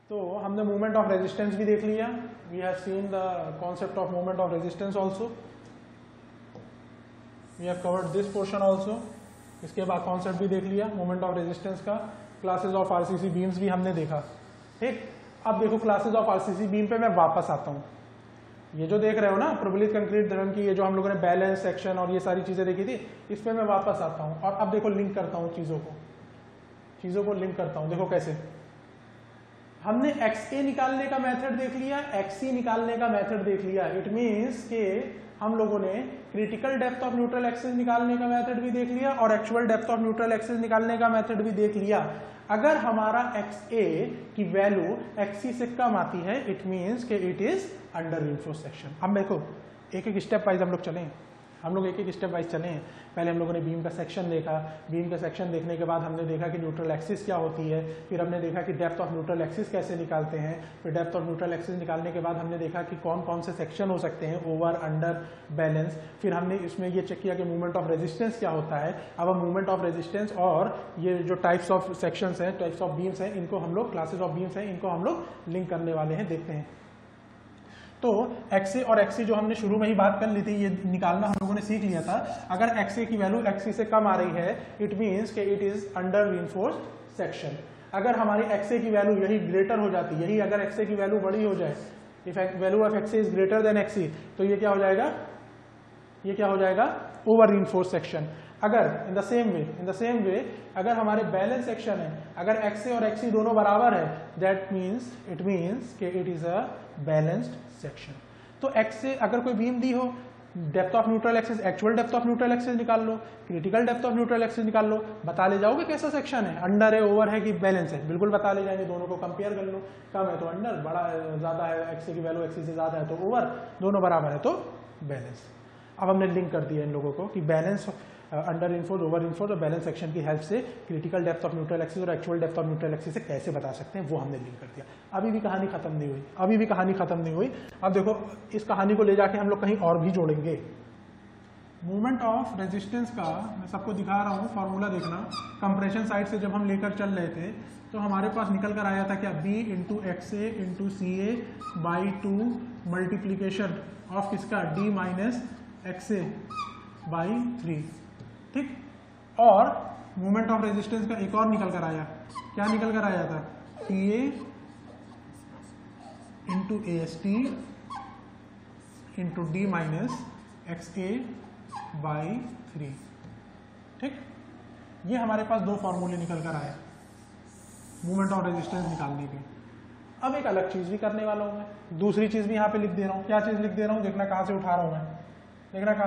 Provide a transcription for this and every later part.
तो हमने movement of resistance भी देख लिया, we have seen the concept of movement of resistance also, we have covered this portion also. इसके बाद कॉन्सेप्ट भी देख लिया मूवमेंट ऑफ रेजिस्टेंस का। क्लासेस ऑफ आरसीसी बीम्स भी हमने देखा, ठीक। अब देखो क्लासेस ऑफ आरसीसी बीम पे मैं वापस आता हूँ। ये जो देख रहे हो ना प्रबलित कंक्रीट धरन की, ये जो हम लोगों ने बैलेंस सेक्शन और ये सारी चीजें देखी थी, इस पे मैं वापस आता हूँ और अब देखो लिंक करता हूँ चीजों को लिंक करता हूँ। देखो कैसे, हमने XA निकालने का मेथड देख लिया, XC निकालने का मेथड देख लिया। इट मींस के हम लोगों ने critical depth of neutral axis निकालने का मेथड भी देख लिया और actual depth of neutral axis निकालने का मेथड भी देख लिया। अगर हमारा XA की वैल्यू XC से कम आती है, इट मींस के it is under reinforced section. अब देखो एक एक स्टेप वाइज हम लोग एक एक स्टेप वाइज चले। पहले हम लोगों ने बीम का सेक्शन देखा, बीम का सेक्शन देखने के बाद हमने देखा कि न्यूट्रल एक्सिस क्या होती है, फिर हमने देखा कि डेप्थ ऑफ न्यूट्रल एक्सिस कैसे निकालते हैं, फिर डेप्थ ऑफ न्यूट्रल एक्सिस निकालने के बाद हमने देखा कि कौन कौन से सेक्शन हो सकते हैं, ओवर, अंडर, बैलेंस। फिर हमने इसमें ये चेक किया कि मूवमेंट ऑफ रेजिस्टेंस क्या होता है। अब हम मूवमेंट ऑफ रेजिस्टेंस और ये जो टाइप्स ऑफ सेक्शंस हैं, टाइप्स ऑफ बीम्स हैं, इनको हम लोग, क्लासेस ऑफ बीम्स हैं, इनको हम लोग लिंक करने वाले हैं, देखते हैं। तो XA और XC जो हमने शुरू में ही बात कर ली थी, ये निकालना हम लोगों ने सीख लिया था। अगर XA की वैल्यू XC से कम आ रही है, इट मींस कि it is under reinforced section. अगर हमारी XA की वैल्यू यही ग्रेटर हो जाती, यही अगर XA की वैल्यू बड़ी हो जाए, if value of XA is greater than XC, तो ये क्या हो जाएगा, ओवर रीइंफोर्स्ड सेक्शन। अगर इन द सेम वे अगर हमारे बैलेंस सेक्शन है, अगर XA और XC दोनों बराबर है, दैट मींस कि it is a balanced section. तो XA अगर कोई बीम दी हो, depth of neutral axis, actual depth of neutral axis निकाल लो, critical depth of neutral axis निकाल लो, बता ले जाओगे कैसा सेक्शन है, अंडर है, ओवर है कि बैलेंस है, बिल्कुल बता ले जाएंगे। दोनों को कंपेयर कर लो, कम है तो अंडर, बड़ा ज्यादा है, XA की वैल्यू XC से ज्यादा है तो ओवर, दोनों बराबर है तो बैलेंस। अब हमने लिंक कर दिया इन लोगों को कि balance, under reinforced, over reinforced और बैलेंस सेक्शन की हेल्प से critical depth of neutral axis और actual depth of neutral axis से कैसे बता सकते हैं, वो हमने लिंक कर दिया। अभी भी कहानी खत्म नहीं हुई। अब देखो इस कहानी को ले जाके हम लोग कहीं और भी जोड़ेंगे। मूवमेंट ऑफ रेजिस्टेंस का मैं सबको दिखा रहा हूँ, फॉर्मूला देखना। कंप्रेशन साइड से जब हम लेकर चल रहे थे तो हमारे पास निकल कर आया था क्या, B into XA into CA by 2 multiplication of किसका, D माइनस XA बाई 3, ठीक। और मूवमेंट ऑफ रेजिस्टेंस का एक और निकल कर आया, क्या निकल कर आया था, TA into AST into D minus XA by 3, ठीक। ये हमारे पास दो फॉर्मूले निकल कर आए मूवमेंट ऑफ रेजिस्टेंस निकालने के। अब एक अलग चीज भी करने वाला हूं मैं, दूसरी चीज भी यहाँ पे लिख दे रहा हूँ। क्या चीज लिख दे रहा हूँ, देखना कहाँ से उठा रहा हूँ मैं, यहाँ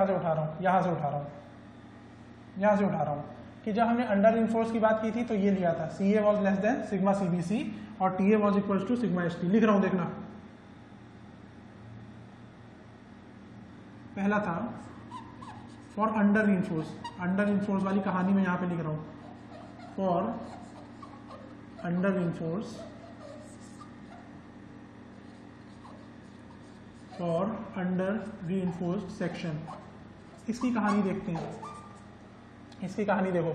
से उठा रहा हूँ कि जब हमने अंडर इन्फोर्स की बात की थी तो ये लिया था, CA was less than sigma CBC और TA was equal to sigma ST। लिख रहा हूं, देखना पहला था फॉर अंडर इन्फोर्स वाली कहानी में यहाँ पे लिख रहा हूं, फॉर अंडर रीइंफोर्स्ड सेक्शन। इसकी कहानी देखते हैं। इसकी कहानी देखो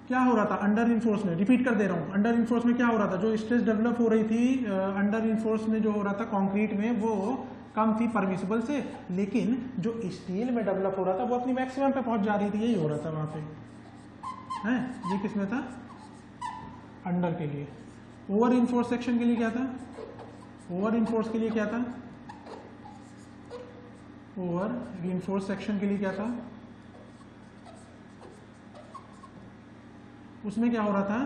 क्या हो रहा था अंडर इन्फोर्स में, रिपीट कर दे रहा हूं। अंडर इन्फोर्स में क्या हो रहा था, जो स्ट्रेस डेवलप हो रही थी अंडर इन्फोर्स में जो हो रहा था कंक्रीट में, वो कम थी परमिसिबल से, लेकिन जो स्टील में डेवलप हो रहा था वो अपनी मैक्सिमम पे पहुंच जा रही थी। यही हो रहा था वहां पे, है ये किस में था, अंडर के लिए। ओवर इन्फोर्स सेक्शन के लिए क्या था, ओवर इन्फोर्स के लिए क्या था, ओवर रीइंफोर्स सेक्शन के लिए क्या था, उसमें क्या हो रहा था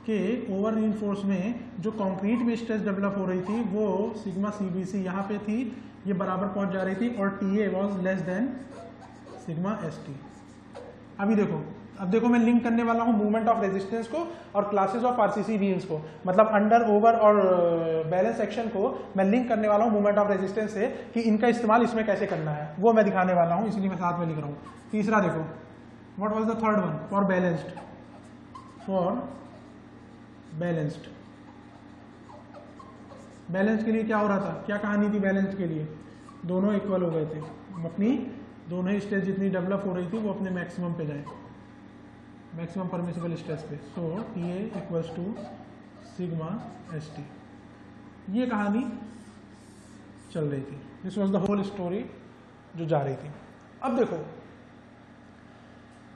कि ओवर रीइंफोर्स में जो कंक्रीट में स्ट्रेस डेवलप हो रही थी वो सिग्मा CBC यहाँ पे थी, ये बराबर पहुंच जा रही थी, और TA was less than sigma ST। अब देखो मैं लिंक करने वाला हूँ मूवमेंट ऑफ रेजिस्टेंस को और क्लासेस ऑफ RCC बीम्स को, मतलब अंडर, ओवर और बैलेंस सेक्शन को मैं लिंक करने वाला हूँ मूवमेंट ऑफ रेजिस्टेंस से, कि इनका इस्तेमाल इसमें कैसे करना है वो मैं दिखाने वाला हूँ, इसलिए मैं साथ में लिख रहा हूँ। तीसरा देखो, what was the third one, for balanced के लिए क्या हो रहा था, क्या कहानी थी बैलेंस्ड के लिए, दोनों इक्वल हो गए थे, अपनी दोनों ही स्ट्रेस जितनी डेवलप हो रही थी वो अपने मैक्सिमम पे जाए, मैक्सिमम परमिसिबल स्ट्रेस पे। So TA equals to sigma S T. ये कहानी चल रही थी, this was the whole story जो जा रही थी। अब देखो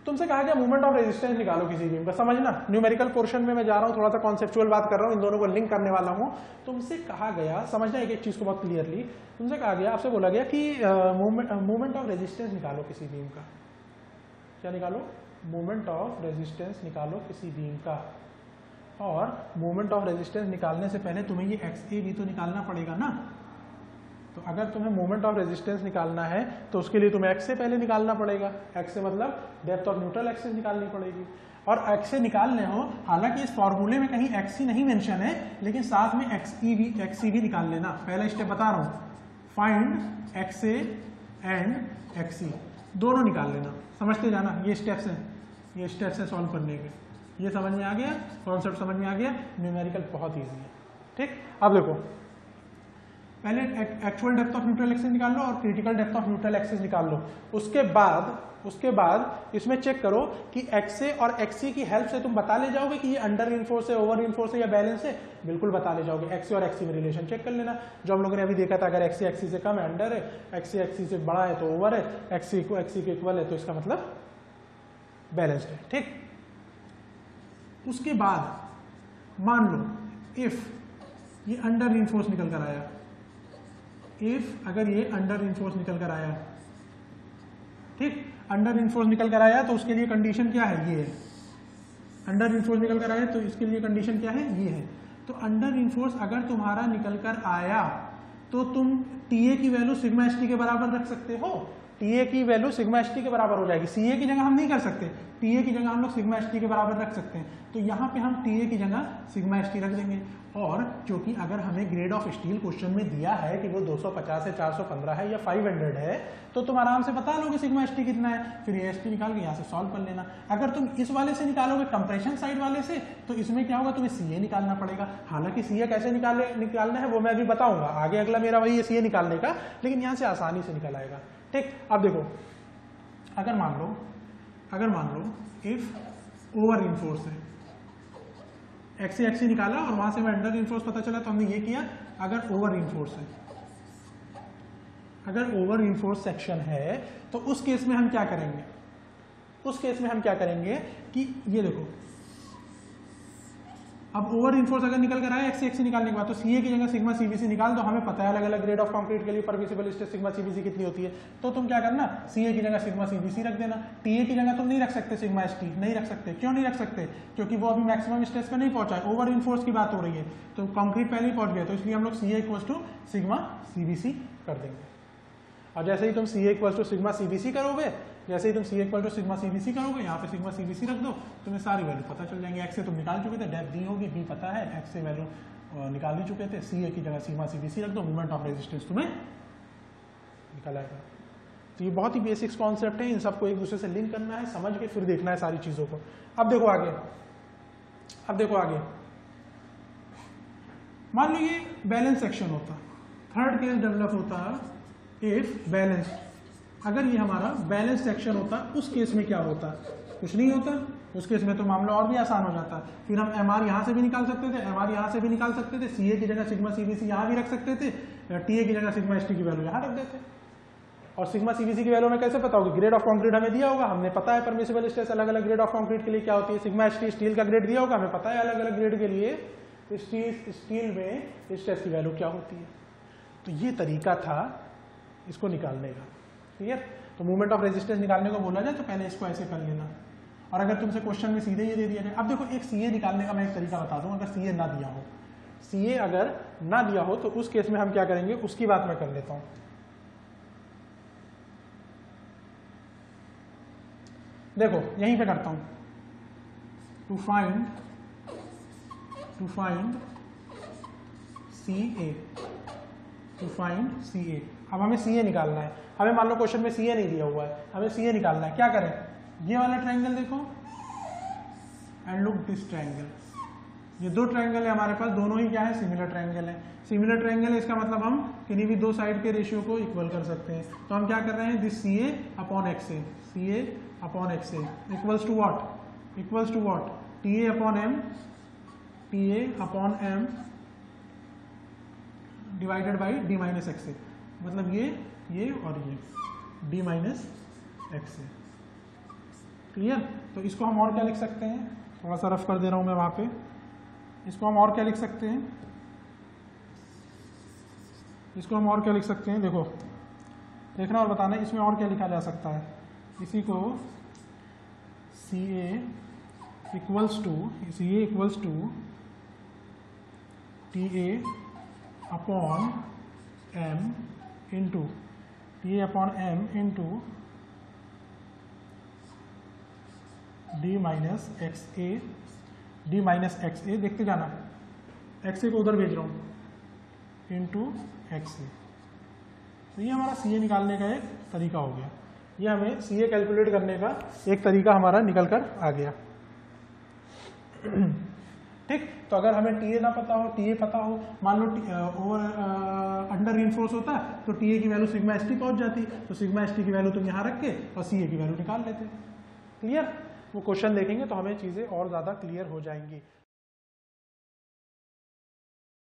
तुमसे कहा गया मूवमेंट ऑफ रेजिस्टेंस निकालो किसी बीम का। समझना, न्यूमेरिकल पोर्शन में मैं जा रहा हूं, थोड़ा सा कॉन्सेप्चुअल बात कर रहा हूं, इन दोनों को लिंक करने वाला हूं। तुमसे कहा गया, समझना एक एक चीज को बहुत क्लियरली, तुमसे कहा गया, आपसे बोला गया कि मूवमेंट ऑफ रेजिस्टेंस निकालो किसी बीम का। क्या निकालो? मूवमेंट ऑफ रेजिस्टेंस निकालो किसी बीम का। और मूवमेंट ऑफ रेजिस्टेंस निकालने से पहले तुम्हें ये एक्स ए भी तो निकालना पड़ेगा ना। तो अगर तुम्हें मोमेंट ऑफ रेजिस्टेंस निकालना है तो उसके लिए तुम्हें एक्स से पहले निकालना पड़ेगा। एक्स से मतलब डेप्थ ऑफ न्यूट्रल एक्सिस निकालनी पड़ेगी। और एक्स से निकालने हो, हालांकि इस फॉर्मूले में कहीं एक्स ही नहीं मेंशन है, लेकिन साथ में एक्स ई भी निकाल लेना। पहला स्टेप बता रहा हूं, find X A and X E, दोनों निकाल लेना। समझते जाना, ये स्टेप्स हैं, ये स्टेप्स हैं सॉल्व करने के। ये समझ में आ गया, कॉन्सेप्ट समझ में आ गया, न्यूमेरिकल बहुत ईजी है। ठीक, अब देखो पहले actual depth of neutral axis निकाल लो और critical depth of neutral axis निकाल लो। उसके बाद इसमें चेक करो कि एक्स ए और एक्स ई की हेल्प से तुम बता ले जाओगे कि ये अंडर रिइंफोर्स है, ओवर रिइंफोर्स है या बैलेंस है। बिल्कुल बता ले जाओगे। एक्स ए और एक्स ई में रिलेशन चेक कर लेना, जो हम लोगों ने अभी देखा था। अगर एक्स ए एक्स ई से कम है अंडर है, एक्स ए एक्स ई से बड़ा है तो ओवर है, एक्स ई को एक्स ई के इक्वल है तो इसका मतलब बैलेंस्ड है। ठीक, उसके बाद मान लो इफ ये अंडर रिइंफोर्स निकल कर आया, इफ अगर ये अंडर रिइंफोर्स निकल कर आया, ठीक, अंडर रिइंफोर्स निकल कर आया तो उसके लिए कंडीशन क्या है? ये है। अंडर रिइंफोर्स निकल कर आया तो इसके लिए कंडीशन क्या है? ये है। तो अंडर रिइंफोर्स अगर तुम्हारा निकल कर आया तो तुम टीए की वैल्यू सिग्मा एस टी के बराबर रख सकते हो। टीए की वैल्यू सिग्मा एस टी के बराबर हो जाएगी। सीए की जगह हम नहीं कर सकते, टीए की जगह हम लोग सिग्मा एस टी के बराबर रख सकते हैं। तो यहाँ पे हम टीए की जगह सिग्मा एस टी रख देंगे। और क्योंकि अगर हमें ग्रेड ऑफ स्टील क्वेश्चन में दिया है कि वो 250 है, 415 है या 500 है, तो तुम आराम से बता लोगे सिग्मा एस टी कितना है, फिर ये एस टी निकाल के यहाँ से सॉल्व कर लेना। अगर तुम इस वाले से निकालोगे, कंप्रेशन साइड वाले से, तो इसमें क्या होगा? तुम्हें सीए निकालना पड़ेगा। हालांकि सीए कैसे निकालना है वो मैं अभी बताऊंगा आगे, अगला मेरा वही है सीए निकालने का, लेकिन यहाँ से आसानी से निकल आएगा। ठीक, अब देखो अगर मान लो इफ ओवर रिइंफोर्स है, एक्सी एक्सी निकाला और वहां से मैं अंडर रिइंफोर्स पता चला तो हमने ये किया। अगर ओवर रिइंफोर्स है, अगर ओवर रिइंफोर्स सेक्शन है तो उस केस में हम क्या करेंगे? उस केस में हम क्या करेंगे कि ये देखो, अब ओवर रिइंफोर्स अगर निकल कर आया एक्सी एक्सी निकालने के बाद, तो सीए की जगह सिग्मा सीबीसी निकाल दो। हमें पता है अलग अलग ग्रेड ऑफ कंक्रीट के लिए परमिसिबल स्ट्रेस सिग्मा सीबीसी कितनी होती है। तो तुम क्या करना, सीए की जगह सिग्मा सीबीसी रख देना। टीए की जगह तुम नहीं रख सकते सिग्मा एसटी, नहीं रख सकते। क्यों नहीं रख सकते? क्योंकि वो अभी मैक्सिमम स्ट्रेस पे नहीं पहुंचा है, ओवर रिइंफोर्स की बात हो रही है, तो कंक्रीट पहले ही पहुंच गया, तो इसलिए हम लोग CA equal to sigma CBC कर देंगे। और जैसे ही तुम CA equal to sigma CBC करोगे, जैसे ही तुम C equal to sigma CBC करोगे, यहाँ पे सिग्मा सीबीसी रख दो, तुम्हें सारी वैल्यू पता चल जाएंगे। एक्स से तुम निकाल चुके थे, डेप्थ दी होगी, बी पता है, एक्स से वैल्यू निकाल ही चुके थे। सी ए की जगह सिग्मा सीबीसी रख दो, मोमेंट ऑफ रेजिस्टेंस तुम्हें निकल आएगा। तो ये बहुत ही बेसिक्स कॉन्सेप्ट है, इन सबको एक दूसरे से लिंक करना है, समझ के फिर देखना है सारी चीजों को। अब देखो आगे, मान लो ये बैलेंस सेक्शन होता, थर्ड केस डेवलप होता इफ बैलेंस। अगर ये हमारा बैलेंस सेक्शन होता, उस केस में क्या होता? कुछ नहीं होता। उस केस में तो मामला और भी आसान हो जाता। फिर हम एमआर यहां से भी निकाल सकते थे, एमआर यहां से भी निकाल सकते थे, सीए की जगह सिग्मा सीबीसी यहां भी रख सकते थे, टीए की जगह सिग्मा एसटी की वैल्यू यहां रख देते। और सिग्मा सीबीसी की वैल्यू में कैसे पता होगी? ग्रेड ऑफ कंक्रीट हमें दिया होगा, हमने पता है परमिसिबल स्ट्रेस अलग अलग ग्रेड ऑफ कंक्रीट के लिए क्या होती है। सिग्मा एसटी स्टील का ग्रेड दिया होगा, हमें पता है अलग अलग ग्रेड के लिए स्टील में स्ट्रेस की वैल्यू क्या होती है। तो ये तरीका था इसको निकालने का। क्लियर? तो मूवमेंट ऑफ रेजिस्टेंस निकालने को बोला जाए तो पहले इसको ऐसे कर लेना। और अगर तुमसे क्वेश्चन में सीधे ये दे दिया जाए, अब देखो एक सीए निकालने का मैं एक तरीका बता दूं। अगर सीए ना दिया हो, सीए अगर ना दिया हो तो उस केस में हम क्या करेंगे, उसकी बात मैं कर लेता हूं। देखो यहीं पे करता हूं, टू फाइंड सी ए। अब हमें सीए निकालना है। हमें मान लो क्वेश्चन में सीए नहीं दिया हुआ है, हमें सीए निकालना है। क्या करें? ये वाला ट्रायंगल देखो एंड लुक दिस ट्रायंगल। ये दो ट्रायंगल है हमारे पास, दोनों ही क्या है? सिमिलर ट्रायंगल है। सिमिलर ट्रायंगल है, इसका मतलब हम किन्हीं भी दो साइड के रेशियो को इक्वल कर सकते हैं। तो हम क्या कर रहे हैं? This C A upon X A, C A upon X A equals to what? T A upon M T A upon M divided by D minus X A, मतलब ये और ये D minus X A. Clear? तो इसको हम और क्या लिख सकते हैं, थोड़ा सा रफ कर दे रहा हूं मैं वहां पे। इसको हम और क्या लिख सकते हैं, इसको हम और क्या लिख सकते हैं, देखो देखना और बताना इसमें और क्या लिखा जा सकता है। इसी को C A equals to T A upon M into D minus X A, देखते जाना, एक्स ए को उधर भेज रहा हूँ इंटू एक्स ए। तो ये हमारा सी ए निकालने का एक तरीका हो गया, ये हमें सी ए कैलकुलेट करने का एक तरीका हमारा निकल कर आ गया। ठीक, तो अगर हमें टी ए ना पता हो, टी ए पता हो, मान लो अंडर रीइंफोर्स होता तो टी ए की वैल्यू सिग्मा एस टी पहुंच जाती, तो सिग्मा एस टी की वैल्यू तुम यहाँ रख के और सी ए की वैल्यू निकाल लेते। क्लियर? वो क्वेश्चन देखेंगे तो हमें चीज़ें और ज़्यादा क्लियर हो जाएंगी।